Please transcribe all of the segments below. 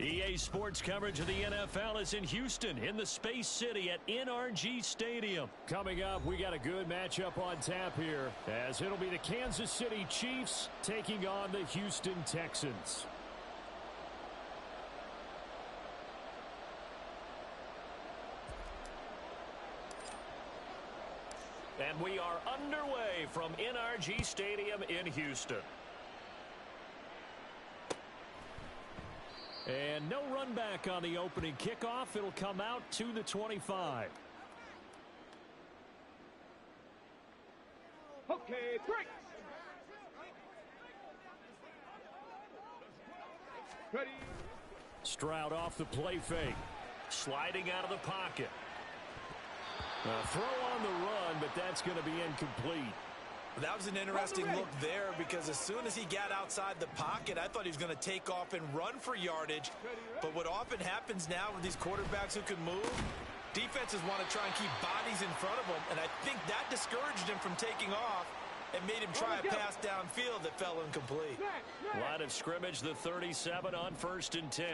EA Sports coverage of the NFL is in Houston in the Space City at NRG Stadium. Coming up, we got a good matchup on tap here, as it'll be the Kansas City Chiefs taking on the Houston Texans. And we are underway from NRG Stadium in Houston. And no run back on the opening kickoff. It'll come out to the 25. Okay, break. Ready. Stroud off the play fake. Sliding out of the pocket. A throw on the run, but that's going to be incomplete. That was an interesting look there because as soon as he got outside the pocket, I thought he was going to take off and run for yardage. But what often happens now with these quarterbacks who can move, defenses want to try and keep bodies in front of them, and I think that discouraged him from taking off and made him try a pass downfield that fell incomplete. Line of scrimmage, the 37 on 1st and 10.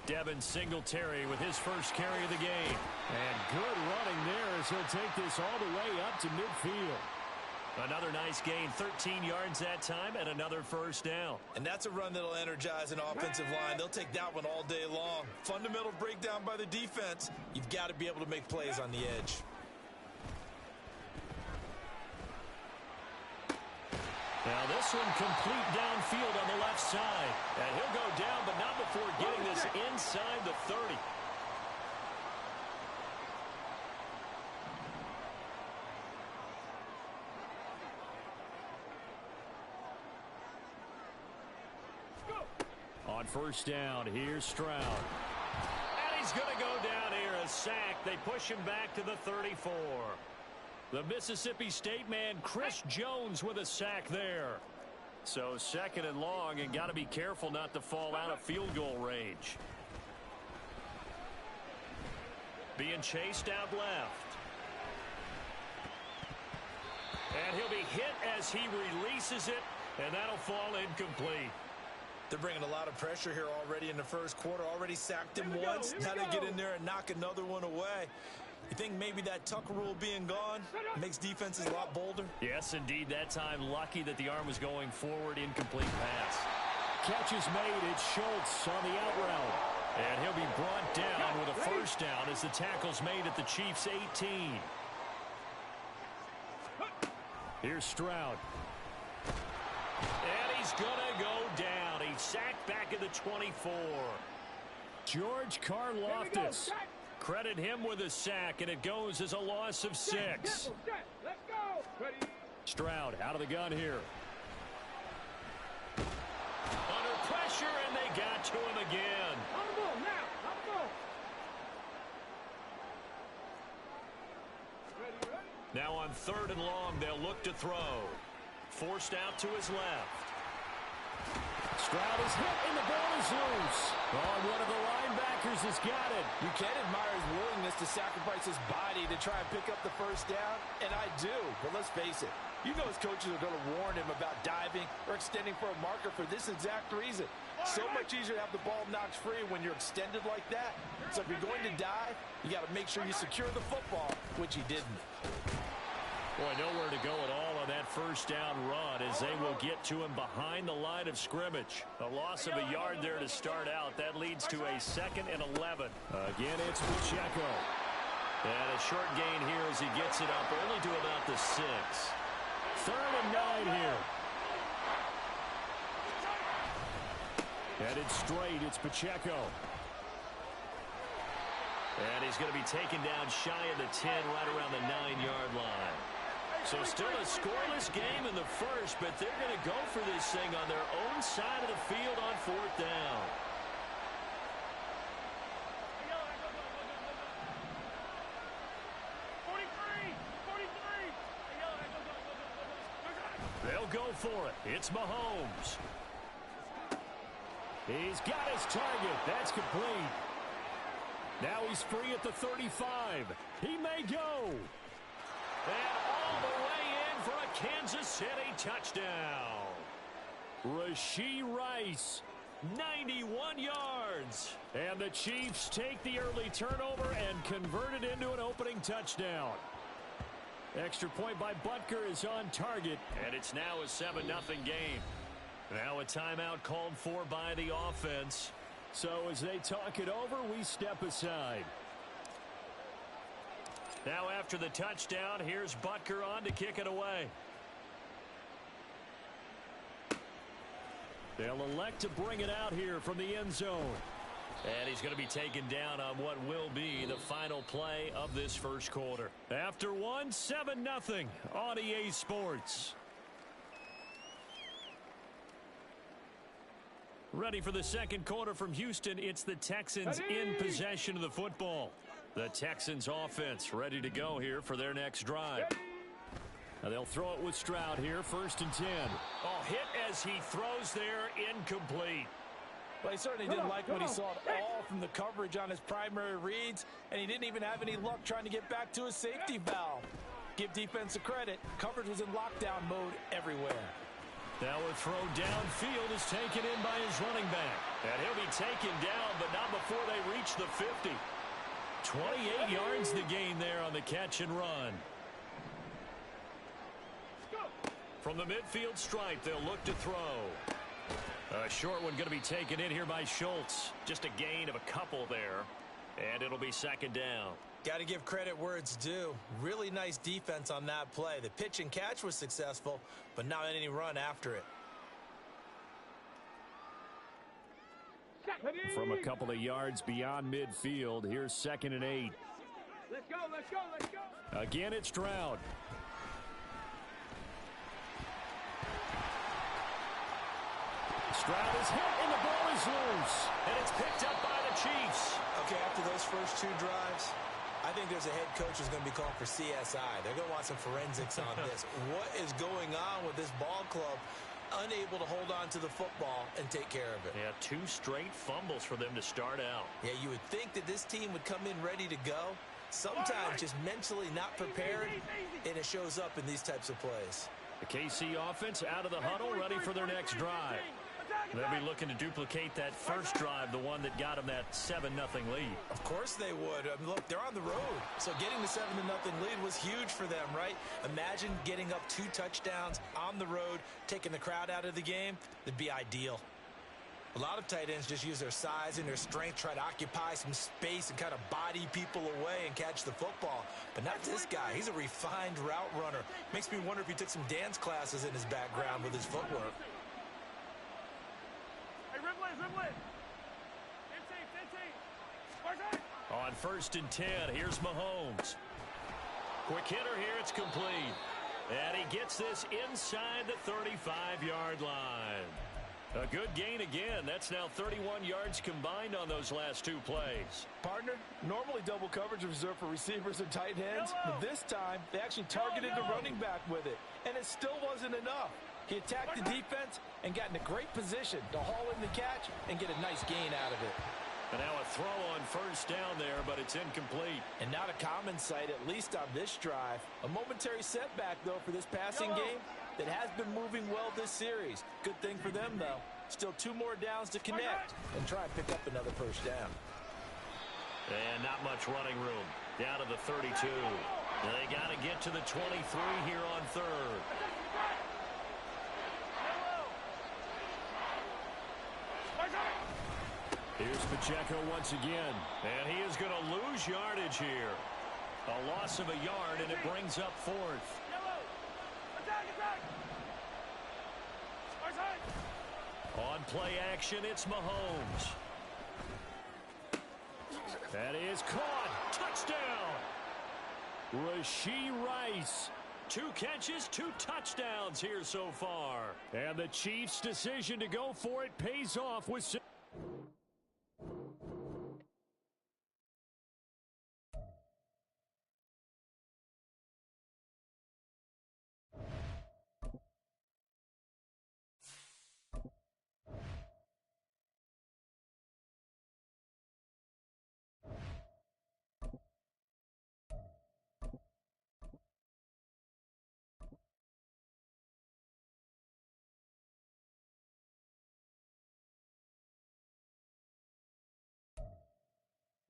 Devin Singletary with his first carry of the game. And good running there as he'll take this all the way up to midfield. Another nice gain, 13 yards that time, and another first down. And that's a run that'll energize an offensive line. They'll take that one all day long. Fundamental breakdown by the defense. You've got to be able to make plays on the edge. Now this one complete downfield on the left side. And he'll go down, but not before getting this inside the 30. On first down, here's Stroud. And he's going to go down here, a sack. They push him back to the 34. The Mississippi State man, Chris Jones, with a sack there. So 2nd and long, and got to be careful not to fall out of field goal range. Being chased out left. And he'll be hit as he releases it, and that'll fall incomplete. They're bringing a lot of pressure here already in the first quarter. Already sacked him once. Now they get in there and knock another one away. You think maybe that Tucker rule being gone makes defenses a lot bolder? Yes, indeed. That time, lucky that the arm was going forward. Incomplete pass. Catch is made. It's Schultz on the out route. And he'll be brought down with a first down as the tackle's made at the Chiefs' 18. Here's Stroud. And he's going to go down. He's sacked back at the 24. George Karlaftis. Credit him with a sack, and it goes as a loss of 6. Let's go. Ready. Stroud out of the gun here. Under pressure, and they got to him again. On the ball now. On the ball. Ready. Now on 3rd and long, they'll look to throw. Forced out to his left. Stroud is hit, and the ball is loose. Oh, one of the linebackers has got it. You can admire his willingness to sacrifice his body to try and pick up the first down, and I do. But let's face it, you know his coaches are going to warn him about diving or extending for a marker for this exact reason. So much easier to have the ball knocked free when you're extended like that. So if you're going to dive, you got to make sure you secure the football, which he didn't. Boy, nowhere to go at all on that first down run as they will get to him behind the line of scrimmage. A loss of a yard there to start out. That leads to a 2nd and 11. Again, it's Pacheco. And a short gain here as he gets it up only to about the 6. 3rd and 9 here. Headed straight, it's Pacheco. And he's going to be taken down shy of the 10, right around the 9-yard line. So still a scoreless game in the first, but they're going to go for this thing on their own side of the field on 4th down. They'll go for it. It's Mahomes. He's got his target. That's complete. Now he's free at the 35. He may go. And all the way in for a Kansas City touchdown. Rashee Rice 91 yards. And the Chiefs take the early turnover and convert it into an opening touchdown. Extra point by Butker is on target. And it's now a 7-0 game. Now a timeout called for by the offense. So as they talk it over, we step aside. Now after the touchdown, here's Butker on to kick it away. They'll elect to bring it out here from the end zone. And he's going to be taken down on what will be the final play of this first quarter. After one, 7-0 on EA Sports. Ready for the second quarter from Houston. It's the Texans in possession of the football. The Texans offense ready to go here for their next drive. Now they'll throw it with Stroud here, 1st and 10. Oh, hit as he throws there, incomplete. Well, he certainly didn't like what he saw at all from the coverage on his primary reads, and he didn't even have any luck trying to get back to his safety valve. Give defense a credit. Coverage was in lockdown mode everywhere. Now a throw downfield is taken in by his running back. And he'll be taken down, but not before they reach the 50. 28 yards the gain there on the catch and run. From the midfield stripe, they'll look to throw. A short one going to be taken in here by Schultz. Just a gain of a couple there. And it'll be 2nd down. Got to give credit where it's due. Really nice defense on that play. The pitch and catch was successful, but not any run after it. From a couple of yards beyond midfield, here's 2nd and 8. Let's go, let's go, let's go. Again, it's Stroud. Stroud is hit, and the ball is loose. And it's picked up by the Chiefs. Okay, after those first 2 drives, I think there's a head coach who's going to be calling for CSI. They're going to want some forensics on this. What is going on with this ball club? Unable to hold on to the football and take care of it. Yeah, 2 straight fumbles for them to start out. Yeah, you would think that this team would come in ready to go. Sometimes just mentally not prepared, and it shows up in these types of plays. The KC offense out of the huddle, ready for their next drive. They'll be looking to duplicate that first drive, the one that got them that 7-0 lead. Of course they would. I mean, look, they're on the road. So getting the 7-0 lead was huge for them, right? Imagine getting up 2 touchdowns on the road, taking the crowd out of the game. That'd be ideal. A lot of tight ends just use their size and their strength, try to occupy some space and kind of body people away and catch the football. But not this guy. He's a refined route runner. Makes me wonder if he took some dance classes in his background with his footwork. On 1st and 10, here's Mahomes. Quick hitter here, it's complete. And he gets this inside the 35-yard line. A good gain again. That's now 31 yards combined on those last 2 plays. Partner, normally double coverage is reserved for receivers and tight ends, but this time they actually targeted the running back with it, and it still wasn't enough. He attacked the defense and got in a great position to haul in the catch and get a nice gain out of it. And now a throw on 1st down there, but it's incomplete. And not a common sight, at least on this drive. A momentary setback, though, for this passing game that has been moving well this series. Good thing for them, though. Still 2 more downs to connect and try and pick up another 1st down. And not much running room. Down to the 32. They got to get to the 23 here on 3rd. Here's Pacheco once again. And he is going to lose yardage here. A loss of a yard, and it brings up 4th. On play action, it's Mahomes. That is caught. Touchdown! Rashee Rice. 2 catches, 2 touchdowns here so far. And the Chiefs' decision to go for it pays off with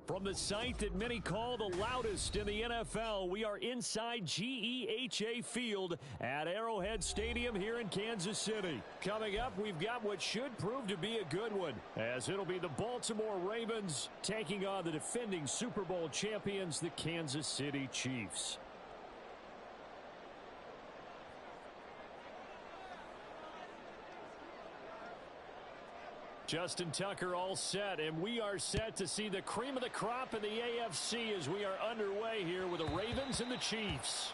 From the site that many call the loudest in the NFL, we are inside GEHA Field at Arrowhead Stadium here in Kansas City. Coming up, we've got what should prove to be a good one, as it'll be the Baltimore Ravens taking on the defending Super Bowl champions, the Kansas City Chiefs. Justin Tucker all set, and we are set to see the cream of the crop in the AFC as we are underway here with the Ravens and the Chiefs.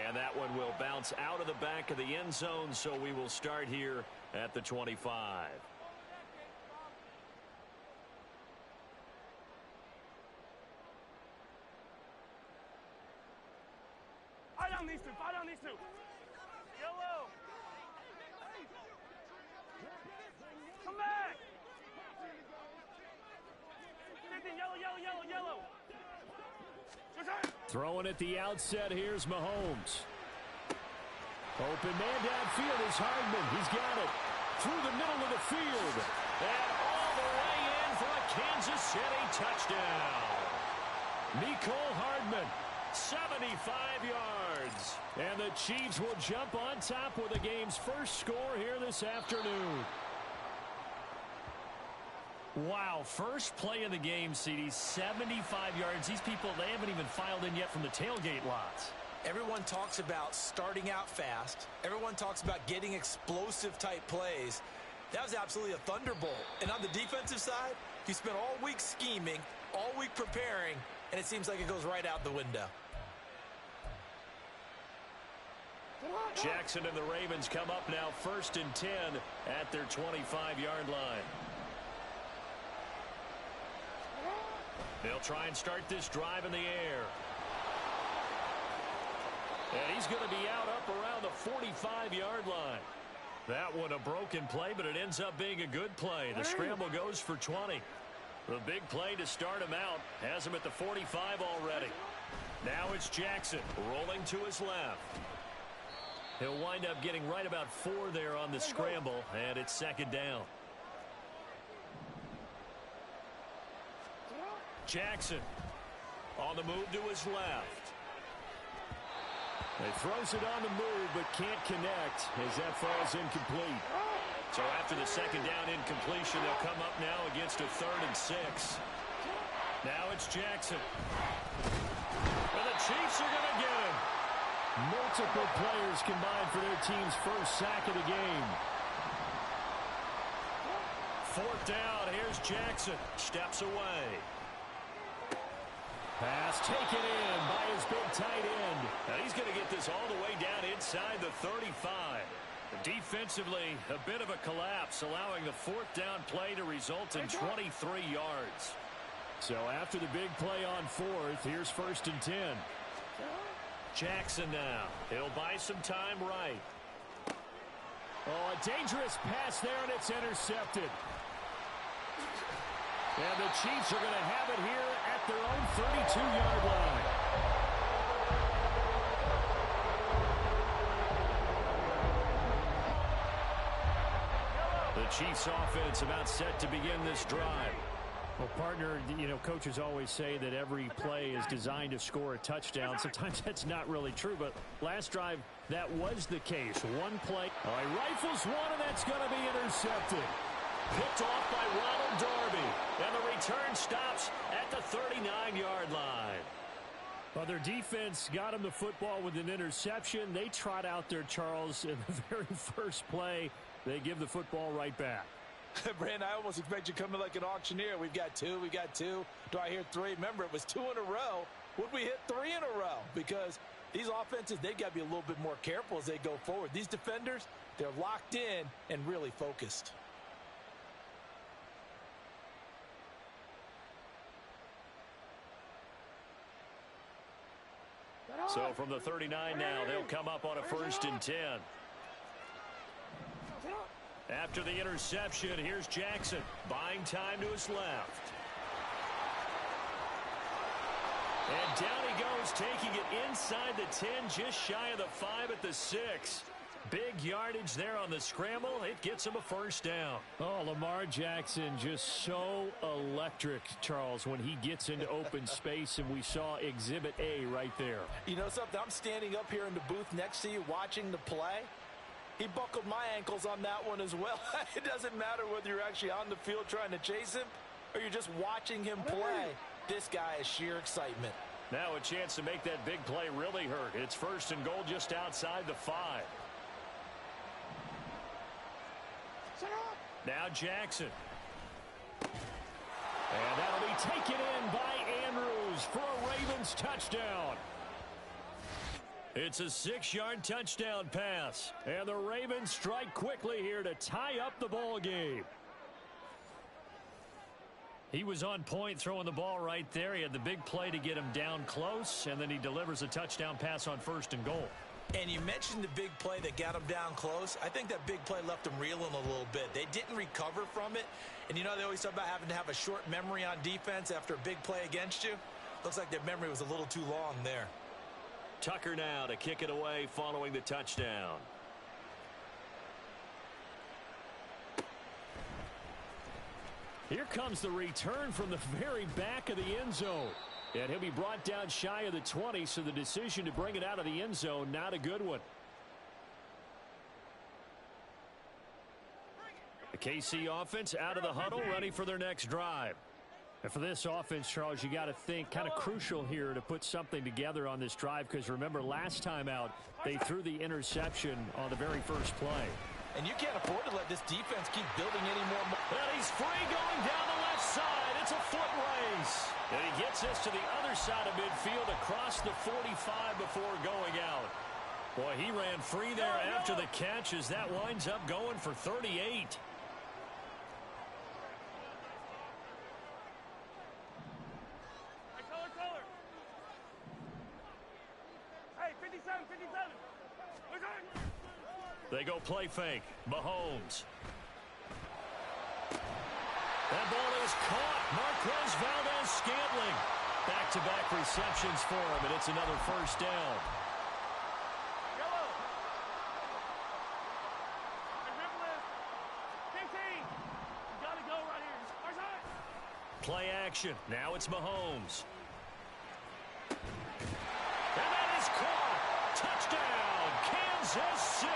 And that one will bounce out of the back of the end zone, so we will start here at the 25. Fight on these two, fight on these two. Yellow. Come back. Yellow. Throwing at the outset, here's Mahomes. Open man downfield is Hardman. He's got it through the middle of the field. And all the way in for a Kansas City touchdown. Mecole Hardman, 75 yards. And the Chiefs will jump on top with the game's first score here this afternoon. Wow, first play of the game, CD, 75 yards. These people, they haven't even filed in yet from the tailgate lots. Everyone talks about starting out fast. Everyone talks about getting explosive-type plays. That was absolutely a thunderbolt. And on the defensive side, you spent all week scheming, all week preparing, and it seems like it goes right out the window. Jackson and the Ravens come up now 1st and 10 at their 25-yard line. They'll try and start this drive in the air. And he's going to be out up around the 45-yard line. That one a broken play, but it ends up being a good play. The scramble goes for 20. The big play to start him out has him at the 45 already. Now it's Jackson rolling to his left. He'll wind up getting right about 4 there on the scramble, and it's 2nd down. Jackson on the move to his left. He throws it on the move but can't connect as that falls incomplete. So after the 2nd down incompletion, they'll come up now against a 3rd and 6. Now it's Jackson. And the Chiefs are going to get him. Multiple players combined for their team's first sack of the game. 4th down. Here's Jackson. Steps away. Pass taken in by his big tight end. Now he's going to get this all the way down inside the 35. Defensively, a bit of a collapse, allowing the 4th down play to result in 23 yards. So after the big play on 4th, here's 1st and 10. Jackson now. He'll buy some time right. Oh, a dangerous pass there, and it's intercepted. And the Chiefs are going to have it here at their own 32-yard line. The Chiefs offense about set to begin this drive. Well, partner, you know, coaches always say that every play is designed to score a touchdown. Sometimes that's not really true, but last drive, that was the case. One play. Oh, he rifles one, and that's going to be intercepted. Picked off by Ronald Darby. And the return stops at the 39-yard line. Well, their defense got him the football with an interception. They trot out there, Charles, in the very first play. They give the football right back. Brandon, I almost expect you to come in like an auctioneer. We've got 2. Do I hear 3? Remember, it was 2 in a row. Would we hit 3 in a row? Because these offenses, they've got to be a little bit more careful as they go forward. These defenders, they're locked in and really focused. So from the 39 now, they'll come up on a 1st and 10. After the interception, here's Jackson, buying time to his left. And down he goes, taking it inside the 10, just shy of the 5 at the 6. Big yardage there on the scramble. It gets him a first down. Oh, Lamar Jackson just so electric, Charles, when he gets into open space, and we saw Exhibit A right there. You know something? I'm standing up here in the booth next to you watching the play. He buckled my ankles on that one as well. It doesn't matter whether you're actually on the field trying to chase him or you're just watching him play. This guy is sheer excitement. Now a chance to make that big play really hurt. It's first and goal just outside the 5. Now Jackson. And that'll be taken in by Andrews for a Ravens touchdown. It's a 6-yard touchdown pass. And the Ravens strike quickly here to tie up the ball game. He was on point throwing the ball right there. He had the big play to get him down close, and then he delivers a touchdown pass on first and goal. And you mentioned the big play that got him down close. I think that big play left him reeling a little bit. They didn't recover from it. And you know they always talk about having to have a short memory on defense after a big play against you. Looks like their memory was a little too long there. Tucker now to kick it away following the touchdown. Here comes the return from the very back of the end zone. And he'll be brought down shy of the 20, so the decision to bring it out of the end zone, not a good one. The KC offense out of the huddle, ready for their next drive. And for this offense, Charles, you got to think kind of crucial here to put something together on this drive, because remember last time out, they threw the interception on the very first play. And you can't afford to let this defense keep building any more. And he's free going down the left side. It's a foot race. And he gets this to the other side of midfield across the 45 before going out. Boy, he ran free there after the catch as that winds up going for 38. Hey, 57, 57. They go play fake. Mahomes. That ball is caught. Marquez Valdes-Scantling. Back-to-back receptions for him, and it's another first down. Yellow. Dribble this. 15. You got to go right here. Our side. Play action. Now it's Mahomes. And that is caught. Touchdown, Kansas City.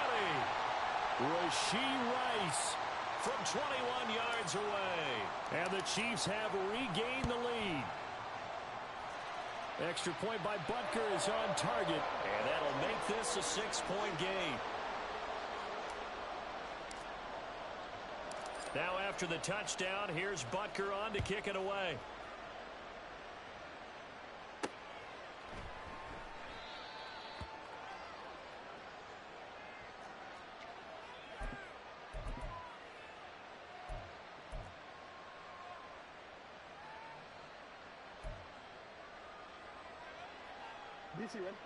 Rashee Rice from 21 yards away. And the Chiefs have regained the lead. Extra point by Butker is on target. And that'll make this a 6-point game. Now after the touchdown, here's Butker on to kick it away.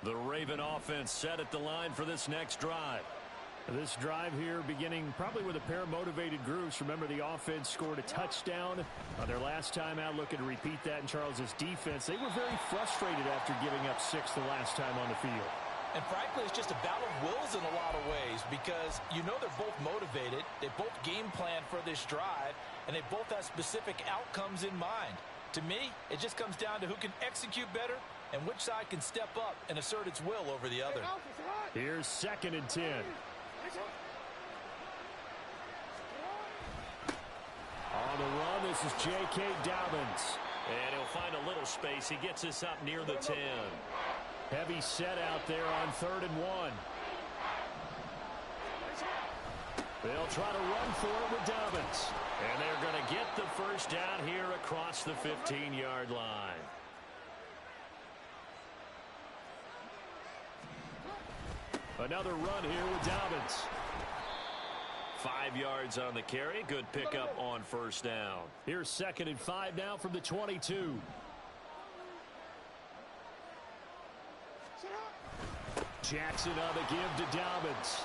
The Raven offense set at the line for this next drive. This drive here beginning probably with a pair of motivated groups. Remember, the offense scored a touchdown on their last time out, looking to repeat that in Charles's defense. They were very frustrated after giving up 6 the last time on the field. And frankly, it's just a battle of wills in a lot of ways, because you know they're both motivated. They both game plan for this drive, and they both have specific outcomes in mind. To me, it just comes down to who can execute better and which side can step up and assert its will over the other. Here's 2nd and 10. On the run, this is J.K. Dobbins. And he'll find a little space. He gets this up near the 10. Heavy set out there on 3rd and 1. They'll try to run for it with Dobbins. And they're going to get the first down here across the 15-yard line. Another run here with Dobbins. 5 yards on the carry. Good pickup on first down. Here's 2nd and 5 now from the 22. Jackson on the give to Dobbins.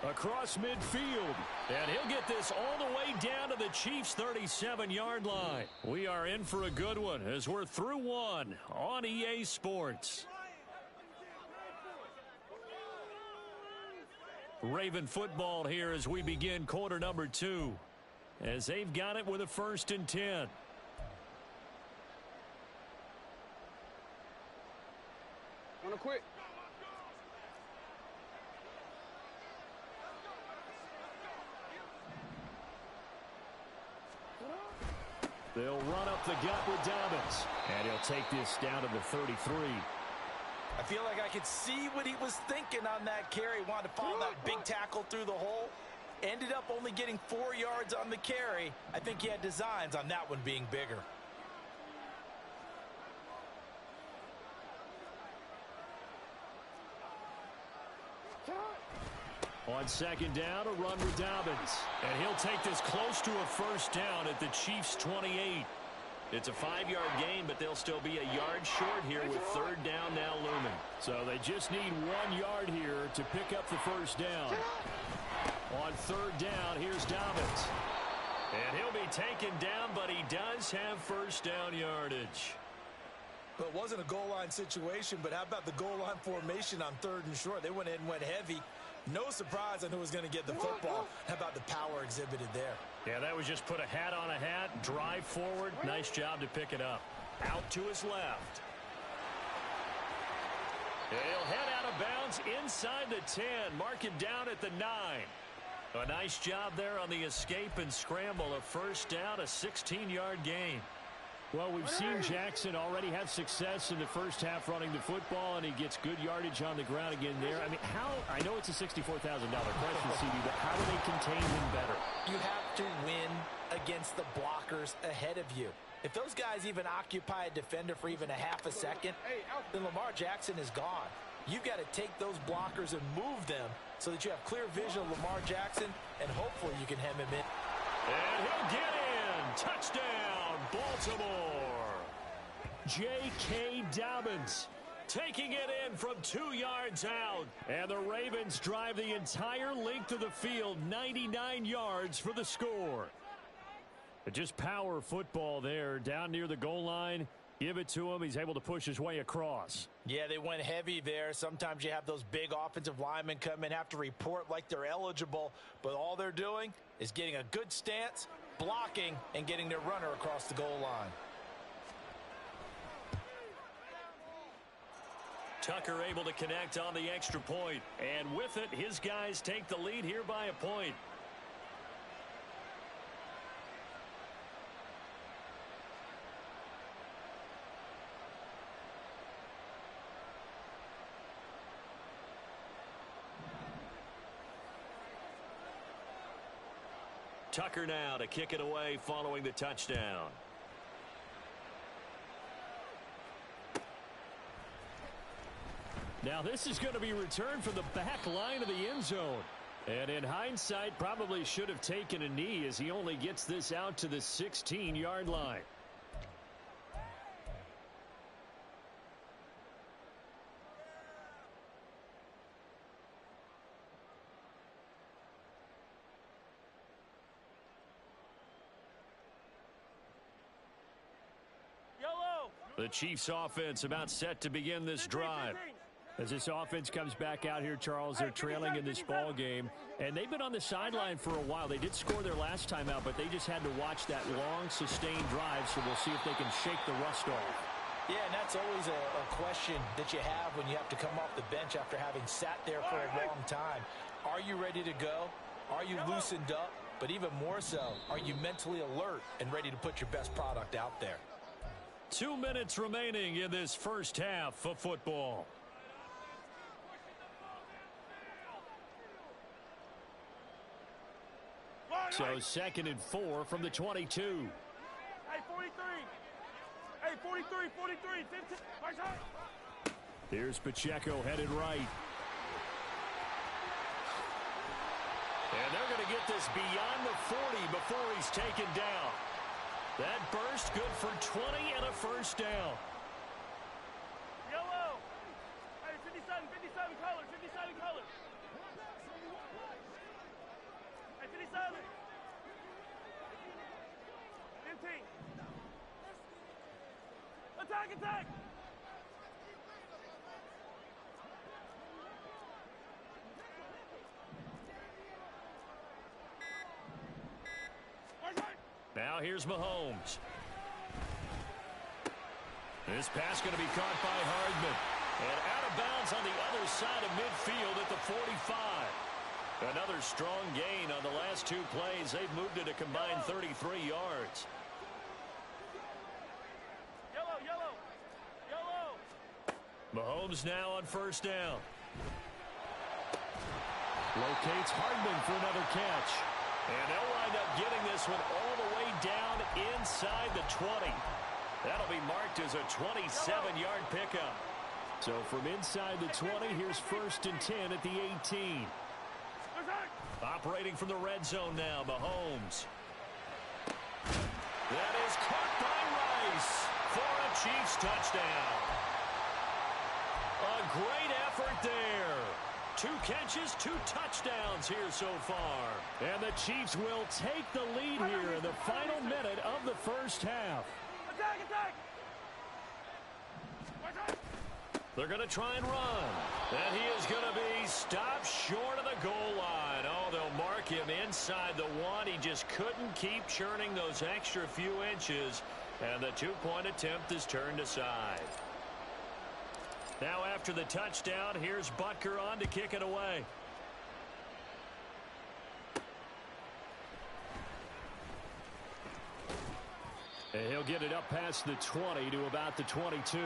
Across midfield. And he'll get this all the way down to the Chiefs' 37-yard line. We are in for a good one as we're through one on EA Sports. Raven football here as we begin quarter number 2. As they've got it with a 1st and 10. Wanna quit? They'll run up the gut with Dobbins. And he'll take this down to the 33. I feel like I could see what he was thinking on that carry. Wanted to follow that big tackle through the hole. Ended up only getting 4 yards on the carry. I think he had designs on that one being bigger. On 2nd down, a run with Dobbins. And he'll take this close to a 1st down at the Chiefs' 28. It's a 5-yard gain, but they'll still be a yard short here with 3rd down now looming. So they just need 1 yard here to pick up the 1st down. On 3rd down, here's Dobbins. And he'll be taken down, but he does have 1st down yardage. Well, it wasn't a goal line situation, but how about the goal line formation on 3rd and short? They went ahead and went heavy. No surprise on who was going to get the football. How about the power exhibited there? Yeah, that was just put a hat on a hat, drive forward. Nice job to pick it up. Out to his left. He'll head out of bounds inside the 10. Mark him down at the 9. A nice job there on the escape and scramble. A 1st down, a 16-yard gain. Well, we've seen Jackson already have success in the 1st half running the football, and he gets good yardage on the ground again there. I mean, I know it's a $64,000 question, CD, but how do they contain him better? You have to win against the blockers ahead of you. If those guys even occupy a defender for even a half a second, then Lamar Jackson is gone. You've got to take those blockers and move them so that you have clear vision of Lamar Jackson, and hopefully you can hem him in. And he'll get in. Touchdown, Baltimore. J.K. Dobbins taking it in from 2 yards out. And the Ravens drive the entire length of the field, 99 yards for the score. Just power football there down near the goal line. Give it to him. He's able to push his way across. Yeah, they went heavy there. Sometimes you have those big offensive linemen come in, have to report like they're eligible, but all they're doing is getting a good stance, blocking, and getting their runner across the goal line. Tucker able to connect on the extra point. And with it, his guys take the lead here by a point. Tucker now to kick it away following the touchdown. Now this is going to be returned from the back line of the end zone. And in hindsight, probably should have taken a knee as he only gets this out to the 16-yard line. The Chiefs offense about set to begin this drive. As this offense comes back out here, Charles, they're trailing in this ball game. And they've been on the sideline for a while. They did score their last time out, but they just had to watch that long, sustained drive, so we'll see if they can shake the rust off. Yeah, and that's always a question that you have when you have to come off the bench after having sat there for a long time. Are you ready to go? Are you loosened up? But even more so, are you mentally alert and ready to put your best product out there? 2 minutes remaining in this first half of football. So 2nd and 4 from the 22. Hey, 43. Hey, 43, 43, 15. Right side. Here's Pacheco headed right. And they're going to get this beyond the 40 before he's taken down. That burst good for 20 and a first down. Yellow. Hey, 57 color, 57 color. Hey, 57. 15. Attack, attack. Now here's Mahomes. This pass going to be caught by Hardman. And out of bounds on the other side of midfield at the 45. Another strong gain on the last two plays. They've moved it a combined 33 yards. Yellow. Mahomes now on first down. Locates Hardman for another catch. And they'll wind up getting this one all the way down inside the 20. That'll be marked as a 27-yard pickup. So from inside the 20, here's 1st and 10 at the 18. Operating from the red zone now, Mahomes. That is caught by Rice for a Chiefs touchdown. A great effort there. 2 catches, 2 touchdowns here so far. And the Chiefs will take the lead here in the final minute of the first half. Attack! They're going to try and run. And he is going to be stopped short of the goal line. Oh, they'll mark him inside the 1. He just couldn't keep churning those extra few inches. And the 2-point attempt is turned aside. Now after the touchdown, here's Butker on to kick it away. And he'll get it up past the 20 to about the 22.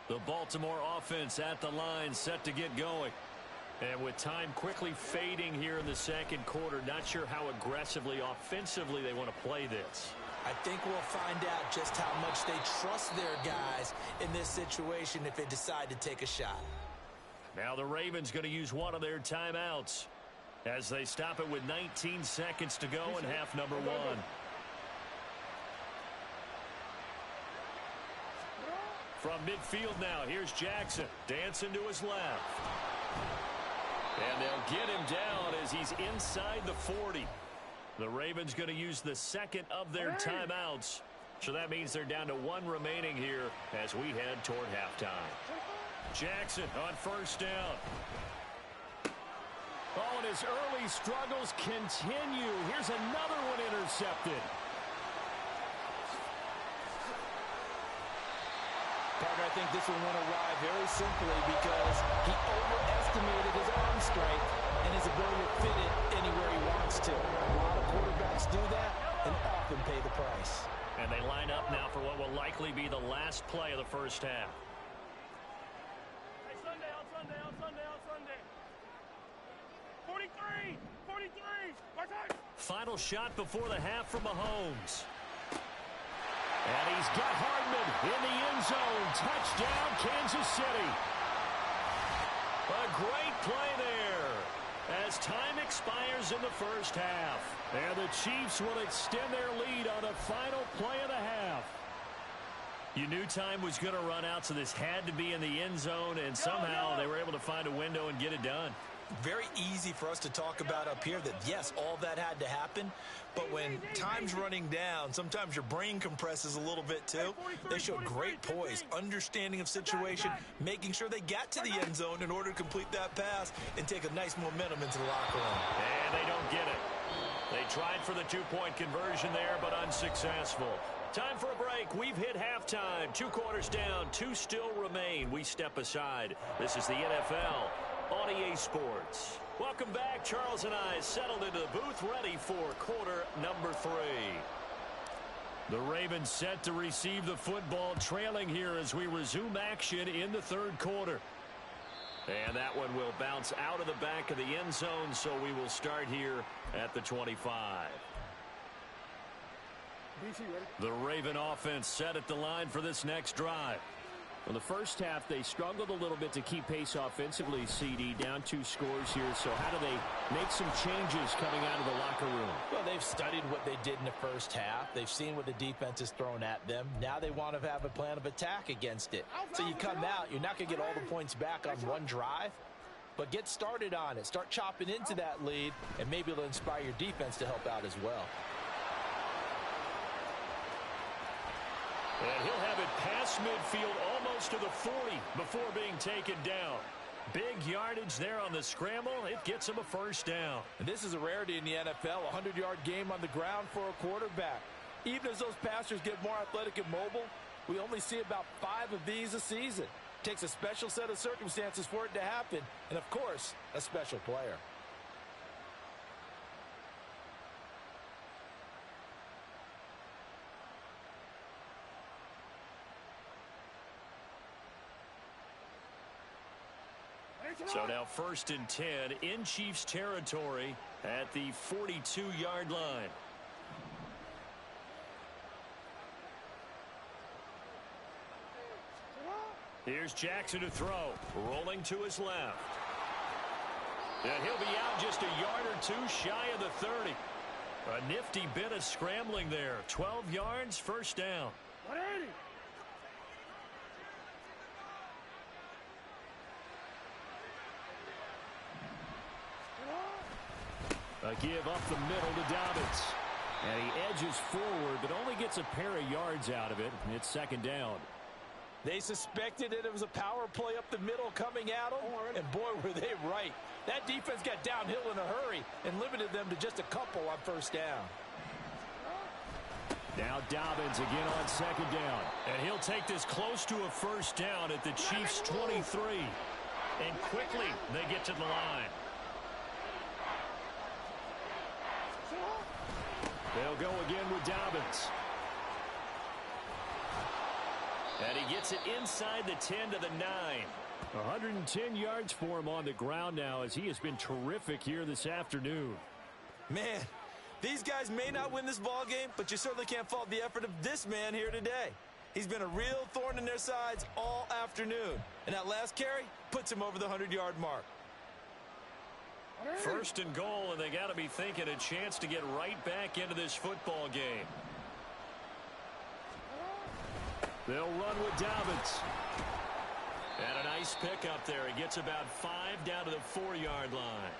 The Baltimore offense at the line, set to get going. And with time quickly fading here in the second quarter, not sure how aggressively, offensively they want to play this. I think we'll find out just how much they trust their guys in this situation if they decide to take a shot. Now the Ravens going to use one of their timeouts as they stop it with 19 seconds to go in half number 1. From midfield now, here's Jackson dancing to his left. And they'll get him down as he's inside the 40. The Ravens going to use the second of their timeouts. So that means they're down to 1 remaining here as we head toward halftime. Jackson on first down. Oh, and his early struggles continue. Here's another one intercepted. Parker, I think this one went awry very simply because he overestimated his arm strength and his ability to fit it anywhere he wants to. A lot of quarterbacks do that and often pay the price. And they line up now for what will likely be the last play of the first half. Hey, on Sunday. 43! My time! Final shot before the half from Mahomes. And he's got Hardman in the end zone. Touchdown, Kansas City. A great play there as time expires in the first half. And the Chiefs will extend their lead on the final play of the half. You knew time was going to run out, so this had to be in the end zone, and somehow they were able to find a window and get it done. Very easy for us to talk about up here that, yes, all that had to happen. But when time's running down, sometimes your brain compresses a little bit too. They showed great poise, understanding of situation, making sure they got to the end zone in order to complete that pass and take a nice momentum into the locker room. And they don't get it. They tried for the 2-point conversion there, but unsuccessful. Time for a break. We've hit halftime. 2 quarters down, 2 still remain. We step aside. This is the NFL on EA Sports. Welcome back. Charles and I settled into the booth, ready for quarter number 3. The Ravens set to receive the football, trailing here as we resume action in the third quarter. And that one will bounce out of the back of the end zone, so we will start here at the 25. The Raven offense set at the line for this next drive. In the first half, they struggled a little bit to keep pace offensively, CD, down 2 scores here. So how do they make some changes coming out of the locker room? Well, they've studied what they did in the first half. They've seen what the defense has thrown at them. Now they want to have a plan of attack against it. So you come out, you're not going to get all the points back on one drive, but get started on it. Start chopping into that lead, and maybe it'll inspire your defense to help out as well. And he'll have it pass across midfield almost to the 40 before being taken down. Big yardage there on the scramble. It gets him a first down. And this is a rarity in the NFL, a 100-yard game on the ground for a quarterback. Even as those passers get more athletic and mobile, we only see about 5 of these a season. Takes a special set of circumstances for it to happen, and of course, a special player. So now 1st and 10 in Chiefs territory at the 42-yard line. Here's Jackson to throw, rolling to his left. And he'll be out just a yard or two shy of the 30. A nifty bit of scrambling there. 12 yards, first down. 180. A give up the middle to Dobbins. And he edges forward, but only gets a pair of yards out of it. It's 2nd down. They suspected that it was a power play up the middle coming at them, and boy, were they right. That defense got downhill in a hurry and limited them to just a couple on 1st down. Now Dobbins again on 2nd down. And he'll take this close to a first down at the Chiefs' 23. And quickly, they get to the line. They'll go again with Dobbins. And he gets it inside the 10 to the 9. 110 yards for him on the ground now as he has been terrific here this afternoon. Man, these guys may not win this ball game, but you certainly can't fault the effort of this man here today. He's been a real thorn in their sides all afternoon. And that last carry puts him over the 100-yard mark. 1st and goal, and they got to be thinking a chance to get right back into this football game. They'll run with Dobbins. And a nice pickup there. He gets about 5 down to the 4-yard line.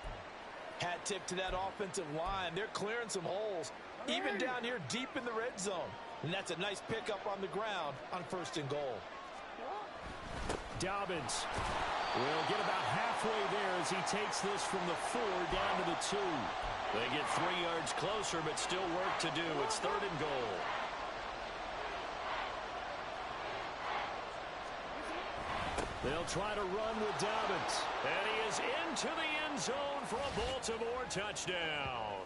Hat tip to that offensive line. They're clearing some holes, even down here deep in the red zone. And that's a nice pickup on the ground on 1st and goal. Dobbins will get about halfway there as he takes this from the 4 down to the 2. They get 3 yards closer, but still work to do. It's 3rd and goal. They'll try to run with Dobbins. And he is into the end zone for a Baltimore touchdown.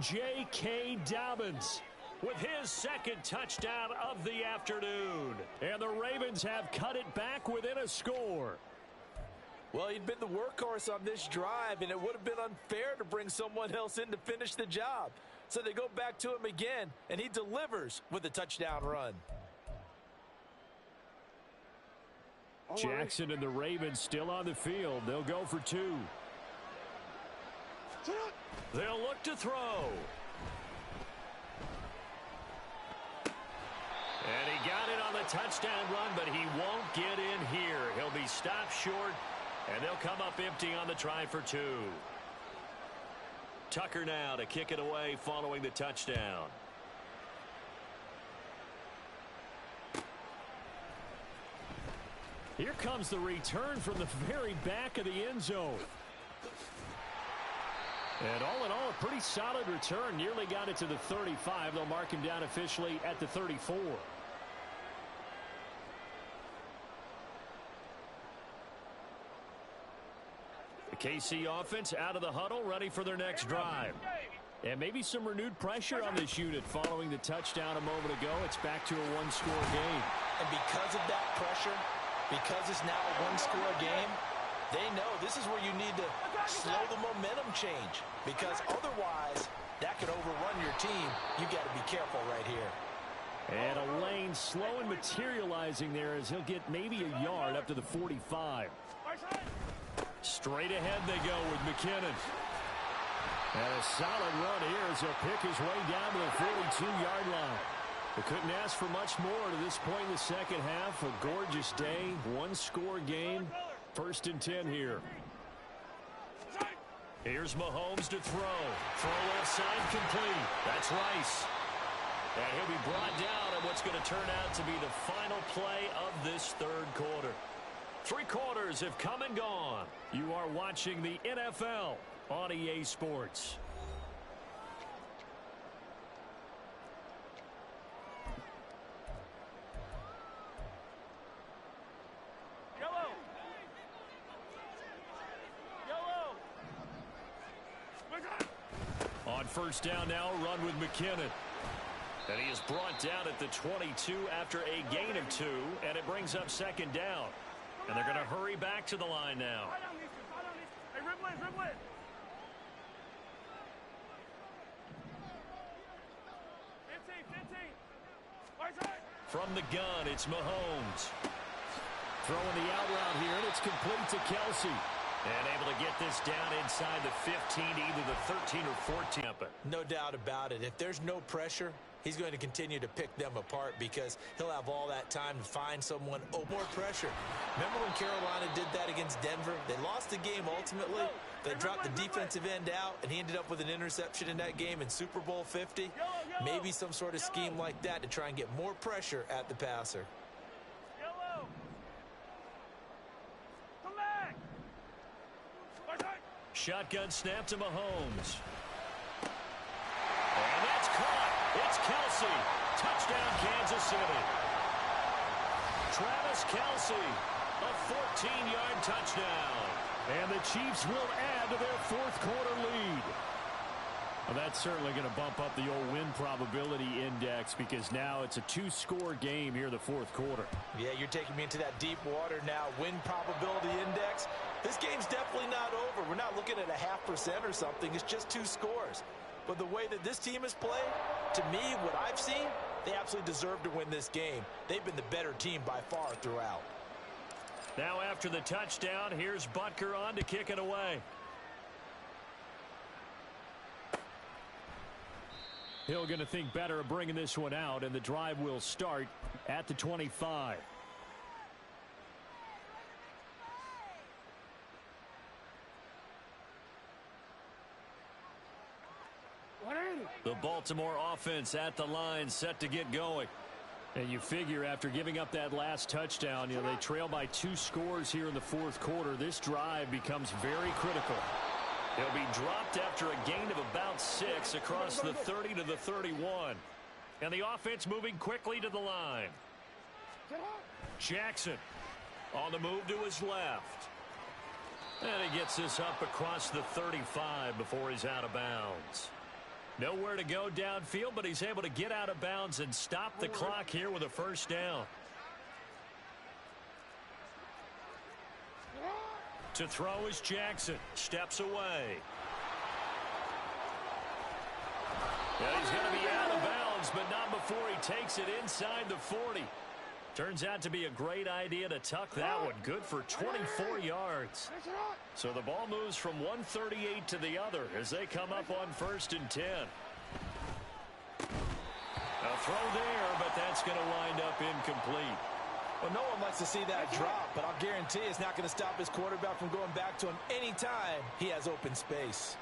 J.K. Dobbins with his 2nd touchdown of the afternoon. And the Ravens have cut it back within a score. Well, he'd been the workhorse on this drive, and it would have been unfair to bring someone else in to finish the job. So they go back to him again, and he delivers with a touchdown run. Jackson and the Ravens still on the field. They'll go for 2. They'll look to throw. And he got it on the touchdown run, but he won't get in here. He'll be stopped short, and they'll come up empty on the try for 2. Tucker now to kick it away following the touchdown. Here comes the return from the very back of the end zone. And all in all, a pretty solid return. Nearly got it to the 35. They'll mark him down officially at the 34. The KC offense out of the huddle, ready for their next drive. And maybe some renewed pressure on this unit following the touchdown a moment ago. It's back to a one-score game. And because of that pressure, because it's now a one-score game, they know this is where you need to slow the momentum change, because otherwise that could overrun your team. You got to be careful right here. And a lane slow and materializing there as he'll get maybe a yard up to the 45. Straight ahead they go with McKinnon. And a solid run here as he'll pick his way down to the 42-yard line. They couldn't ask for much more to this point in the second half. A gorgeous day, one-score game. 1st and 10 here. Here's Mahomes to throw. Throw left side complete. That's Rice. And he'll be brought down in what's going to turn out to be the final play of this third quarter. 3 quarters have come and gone. You are watching the NFL on EA Sports. Yellow. Yellow. On first down now, run with McKinnon. And he is brought down at the 22 after a gain of 2, and it brings up second down. And they're going to hurry back to the line now. Hey, Riblin, Riblin. 15. Right side. From the gun, it's Mahomes. Throwing the out route here, and it's complete to Kelsey. And able to get this down inside the 15, either the 13 or 14. No doubt about it. If there's no pressure, he's going to continue to pick them apart because he'll have all that time to find someone. Oh, more pressure. Remember when Carolina did that against Denver? They lost the game ultimately. They dropped the defensive end out, and he ended up with an interception in that game in Super Bowl 50. Maybe some sort of scheme like that to try and get more pressure at the passer. Yellow. Come back. Right side. Shotgun snap to Mahomes. And that's caught. It's Kelsey. Touchdown, Kansas City. Travis Kelsey, a 14-yard touchdown. And the Chiefs will add to their fourth quarter lead. Well, that's certainly going to bump up the old win probability index because now it's a 2-score game here in the fourth quarter. Yeah, you're taking me into that deep water now. Win probability index. This game's definitely not over. We're not looking at a 0.5% or something. It's just 2 scores. But the way that this team has played, to me, what I've seen, they absolutely deserve to win this game. They've been the better team by far throughout. Now after the touchdown, here's Butker on to kick it away. Hill going to think better of bringing this one out, and the drive will start at the 25. The Baltimore offense at the line, set to get going. And you figure after giving up that last touchdown, they trail by 2 scores here in the fourth quarter. This drive becomes very critical. He'll be dropped after a gain of about 6 across the 30 to the 31. And the offense moving quickly to the line. Jackson on the move to his left. And he gets this up across the 35 before he's out of bounds. Nowhere to go downfield, but he's able to get out of bounds and stop the clock here with a first down. To throw is Jackson. Steps away. Yeah, he's going to be out of bounds, but not before he takes it inside the 40. Turns out to be a great idea to tuck that one. Good for 24 yards. So the ball moves from 138 to the other as they come up on 1st and 10. A throw there, but that's going to wind up incomplete. Well, no one likes to see that drop, but I'll guarantee it's not going to stop his quarterback from going back to him anytime he has open space.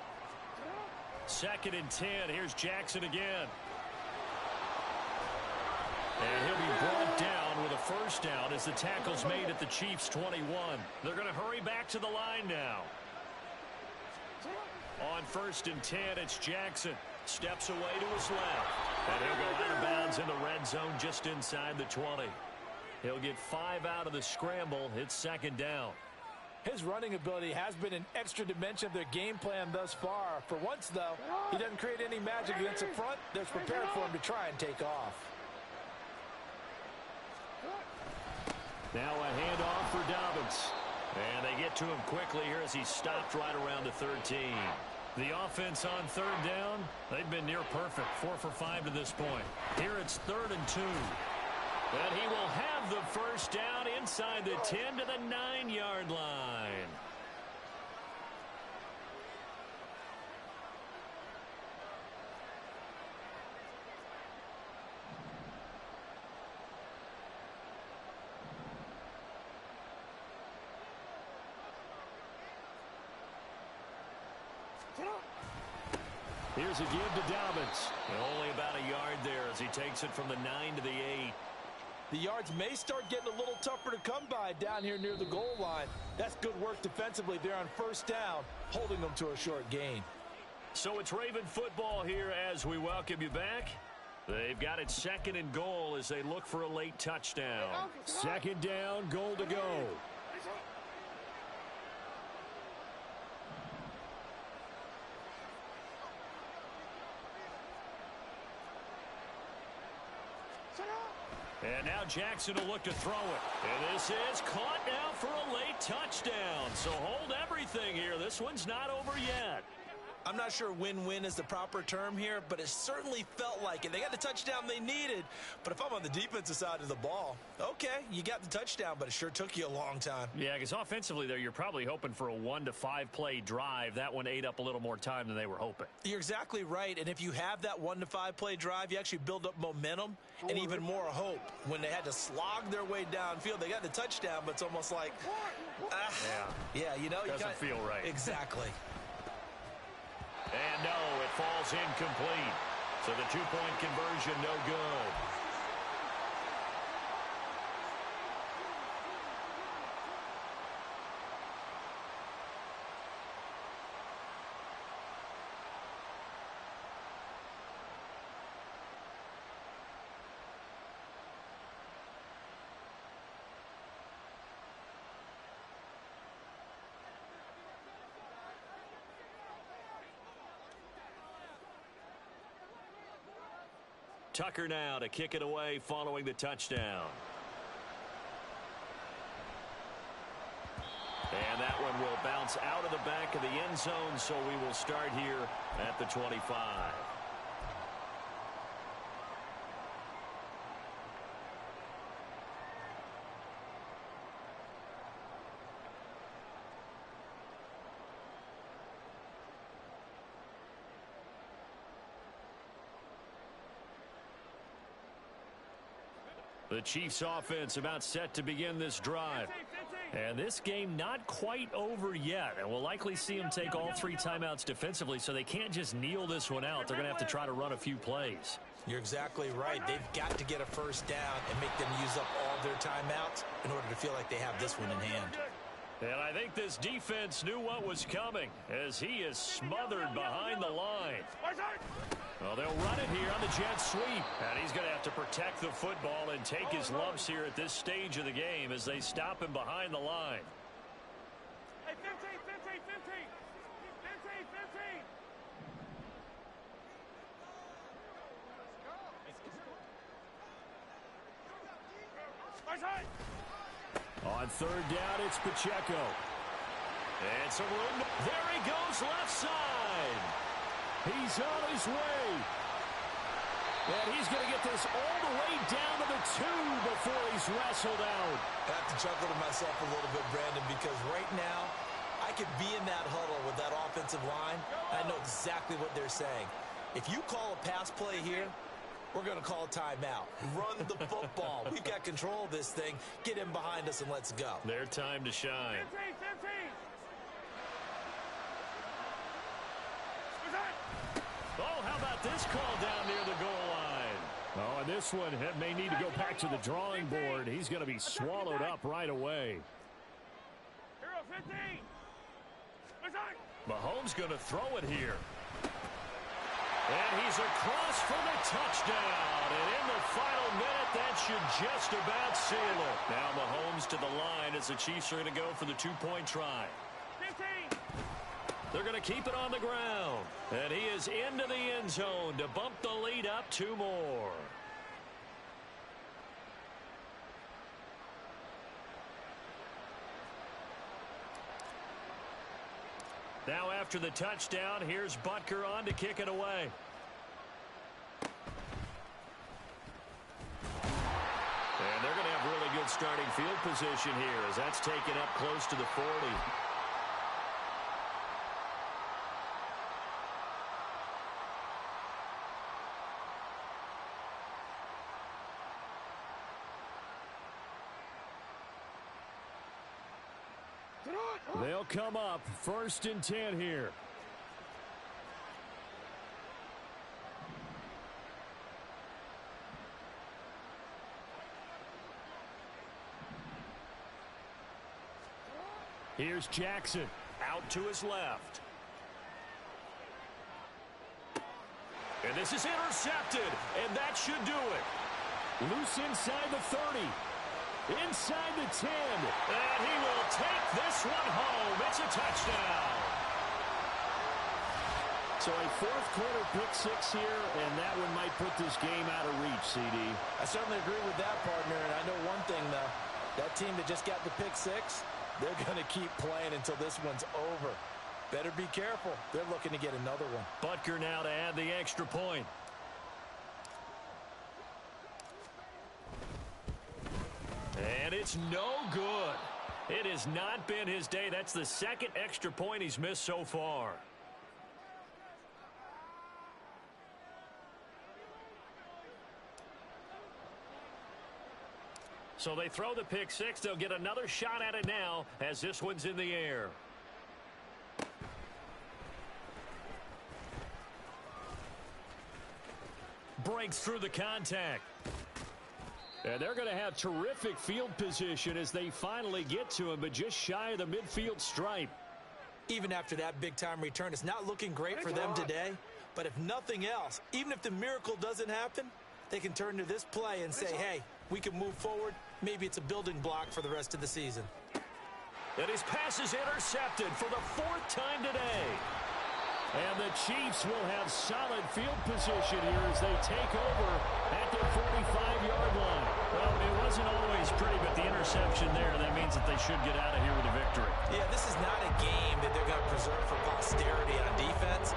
2nd and 10. Here's Jackson again. And he'll be brought down with a first down as the tackle's made at the Chiefs' 21. They're going to hurry back to the line now. On 1st and 10, it's Jackson. Steps away to his left. And he'll go out of bounds in the red zone just inside the 20. He'll get 5 out of the scramble. It's 2nd down. His running ability has been an extra dimension of their game plan thus far. For once, though, he doesn't create any magic against the front that's prepared for him to try and take off. Now a handoff for Dobbins. And they get to him quickly here as he stopped right around the 13. The offense on 3rd down, they've been near perfect. 4 for 5 to this point. Here it's 3rd and 2. And he will have the first down inside the 10 to the 9-yard line. Here's a give to Dobbins. Only about a yard there as he takes it from the 9 to the 8. The yards may start getting a little tougher to come by down here near the goal line. That's good work defensively there on first down, holding them to a short gain. So it's Raven football here as we welcome you back. They've got it 2nd and goal as they look for a late touchdown. 2nd down, goal to go. And now Jackson will look to throw it. And this is caught now for a late touchdown. So hold everything here. This one's not over yet. I'm not sure win-win is the proper term here, but it certainly felt like it. They got the touchdown they needed, but if I'm on the defensive side of the ball, okay, you got the touchdown, but it sure took you a long time. Yeah, because offensively there, you're probably hoping for a 1 to 5 play drive. That one ate up a little more time than they were hoping. You're exactly right, and if you have that 1 to 5 play drive, you actually build up momentum and even more hope. When they had to slog their way downfield, they got the touchdown, but it's almost like, yeah, you know, doesn't feel right. Exactly. And no, it falls incomplete. So the 2-point conversion no good. Tucker now to kick it away following the touchdown. And that one will bounce out of the back of the end zone, so we will start here at the 25. The Chiefs offense about set to begin this drive. And this game not quite over yet. And we'll likely see them take all 3 timeouts defensively, so they can't just kneel this one out. They're going to have to try to run a few plays. You're exactly right. They've got to get a first down and make them use up all their timeouts in order to feel like they have this one in hand. And I think this defense knew what was coming as he is smothered behind the line. Well, they'll run it here on the jet sweep. And he's going to have to protect the football and take his lumps here at this stage of the game as they stop him behind the line. Hey, 15, 15, 15. 15, 15. On 3rd down, it's Pacheco. And some room. There he goes left side. He's on his way. And he's going to get this all the way down to the 2 before he's wrestled out. I have to chuckle to myself a little bit, Brandon, because right now I could be in that huddle with that offensive line. I know exactly what they're saying. If you call a pass play here, we're going to call a timeout. Run the football. We've got control of this thing. Get in behind us and let's go. Their time to shine. 15, 15. Oh, how about this call down near the goal line? Oh, and this one may need to go back to the drawing board. He's going to be swallowed up right away. Hero 15. Mahomes going to throw it here. And he's across for the touchdown. And in the final minute, that should just about seal it. Now Mahomes to the line as the Chiefs are going to go for the 2-point try. 15. They're going to keep it on the ground. And he is into the end zone to bump the lead up 2 more. Now after the touchdown, here's Butker on to kick it away. And they're going to have really good starting field position here as that's taken up close to the 40. They'll come up 1st and 10 here. Here's Jackson. Out to his left. And this is intercepted, and that should do it. Loose inside the 30. Inside the 10. And he will take this one home. It's a touchdown. So a fourth quarter pick six here, and that one might put this game out of reach, CD. I certainly agree with that, partner, and I know one thing, though. That team that just got the pick six, they're going to keep playing until this one's over. Better be careful. They're looking to get another one. Butker now to add the extra point. And it's no good. It has not been his day. That's the second extra point he's missed so far. So they throw the pick six. They'll get another shot at it now as this one's in the air. Breaks through the contact. And they're going to have terrific field position as they finally get to him, but just shy of the midfield stripe. Even after that big-time return, it's not looking great for them today. But if nothing else, even if the miracle doesn't happen, they can turn to this play and say, hey, we can move forward. Maybe it's a building block for the rest of the season. And his pass is intercepted for the fourth time today. And the Chiefs will have solid field position here as they take over at their 45-yard line. Well, it wasn't always pretty, but the interception there, that means that they should get out of here with a victory. Yeah, this is not a game that they're going to preserve for posterity on defense,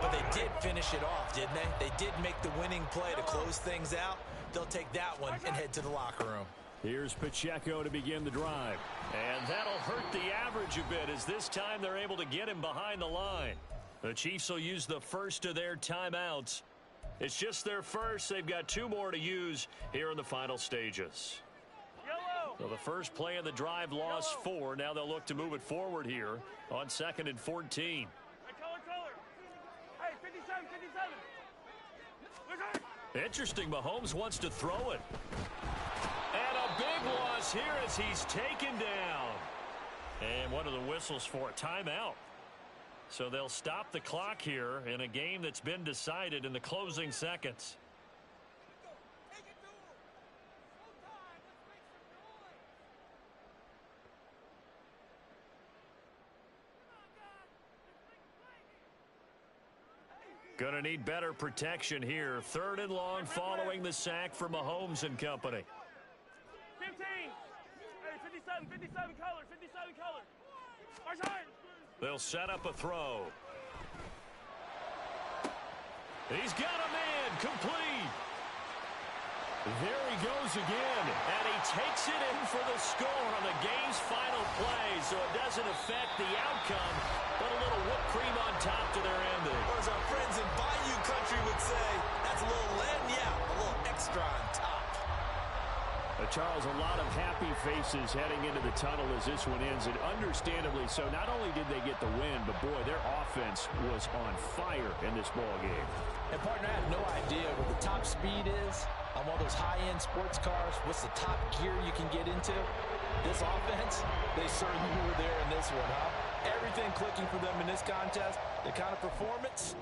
but they did finish it off, didn't they? They did make the winning play to close things out. They'll take that one and head to the locker room. Here's Pacheco to begin the drive. And that'll hurt the average a bit as this time they're able to get him behind the line. The Chiefs will use the first of their timeouts. It's just their first. They've got two more to use here in the final stages. So the first play of the drive lost 4. Now they'll look to move it forward here on 2nd and 14. Hey, color. Hey, 57, 57. Interesting. Mahomes wants to throw it. And a big loss here as he's taken down. And one of the whistles for a timeout. So they'll stop the clock here in a game that's been decided in the closing seconds. Gonna need better protection here. 3rd and long following the sack for Mahomes and company. 15. Hey, 57, 57 color, 57 color. Our side. They'll set up a throw. He's got a man complete. There he goes again. And he takes it in for the score on the game's final play, so it doesn't affect the outcome, but a little whipped cream on top to their ending. Or as our friends in Bayou Country would say, that's a little lagniappe, a little extra on top. Charles, a lot of happy faces heading into the tunnel as this one ends, and understandably so. Not only did they get the win, but boy, their offense was on fire in this ball game. And partner, I have no idea what the top speed is on one of those high-end sports cars. What's the top gear you can get into? This offense, they certainly were there in this one, huh? Everything clicking for them in this contest, the kind of performance,